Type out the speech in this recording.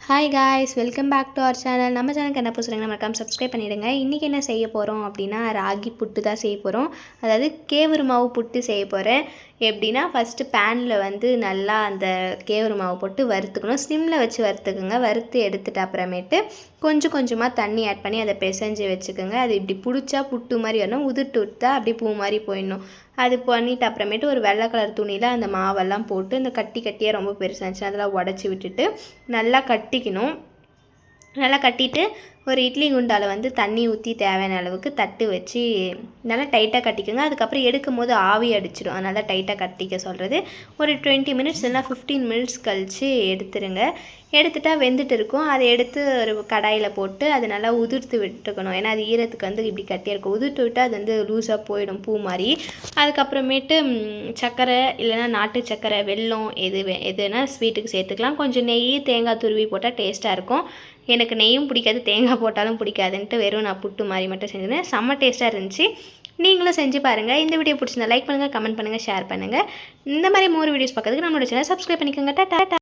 Hi guys, welcome back to our channel. நம்ம சேனலுக்கு என்ன புதுசுங்க மறக்காம சப்ஸ்கிரைப் பண்ணிவிடுங்க. இன்றைக்கி என்ன செய்ய போகிறோம் அப்படின்னா, ராகி புட்டு தான் செய்ய போகிறோம். அதாவது கேவுரு மாவு புட்டு செய்ய போகிறேன். எப்படின்னா, ஃபஸ்ட்டு பேனில் வந்து நல்லா அந்த கேவுரு மாவு போட்டு வறுத்துக்கணும். ஸ்லிம்மில் வச்சு வறுத்துக்குங்க. வறுத்து எடுத்துட்டு அப்புறமேட்டு கொஞ்சம் கொஞ்சமாக தண்ணி ஆட் பண்ணி அதை பிசைஞ்சு வச்சுக்கோங்க. அது இப்படி பிடிச்சா புட்டு மாதிரி வரணும். உதிர்ட்டு விட்டா அப்படி பூ மாதிரி போயிடணும். அது பண்ணிவிட்டு அப்புறமேட்டு ஒரு வெள்ளை கலர் துணியில் அந்த மாவெல்லாம் போட்டு இந்த கட்டியாக ரொம்ப பெருசாக இருந்துச்சுன்னா அதெல்லாம் உடச்சி விட்டுட்டு நல்லா கட்டிக்கணும். நல்லா கட்டிட்டு ஒரு இட்லி குண்டாவில் வந்து தண்ணி ஊற்றி தேவையான அளவுக்கு தட்டு வச்சு நல்லா டைட்டாக கட்டிக்கோங்க. அதுக்கப்புறம் எடுக்கும் போது ஆவி அடிச்சிடும், அதனால டைட்டாக கட்டிக்க சொல்கிறது. ஒரு 20 மினிட்ஸ் இல்லைனா 15 மினிட்ஸ் கழித்து எடுத்துருங்க. எடுத்துட்டால் வெந்துட்டு இருக்கும். அதை எடுத்து ஒரு கடாயில் போட்டு அதை நல்லா உதிர்த்து விட்டுக்கணும். ஏன்னா அது ஈரத்துக்கு வந்து இப்படி கட்டியாக இருக்கும். உதிர்த்து விட்டால் அது வந்து லூஸாக போயிடும் பூ மாதிரி. அதுக்கப்புறமேட்டு சர்க்கரை இல்லைனா நாட்டு சர்க்கரை, வெல்லம் எதுனா ஸ்வீட்டுக்கு சேர்த்துக்கலாம். கொஞ்சம் நெய், தேங்காய் துருவி போட்டால் டேஸ்ட்டாக இருக்கும். எனக்கு நெய்யும் பிடிக்காது, தேங்காய் போட்டாலும் பிடிக்காதுன்ட்டு வெறும் நான் புட்டு மாதிரி மட்டும் செஞ்சுருந்தேன். செம்ம டேஸ்ட்டாக இருந்துச்சு. நீங்களும் செஞ்சு பாருங்கள். இந்த வீடியோ பிடிச்சிருந்தா லைக் பண்ணுங்கள், கமெண்ட் பண்ணுங்கள், ஷேர் பண்ணுங்கள். இந்த மாதிரி மோர் வீடியோஸ் பார்க்கறதுக்கு நம்மளோட சேனல் சப்ஸ்கிரைப் பண்ணிக்கோங்க. டாடா.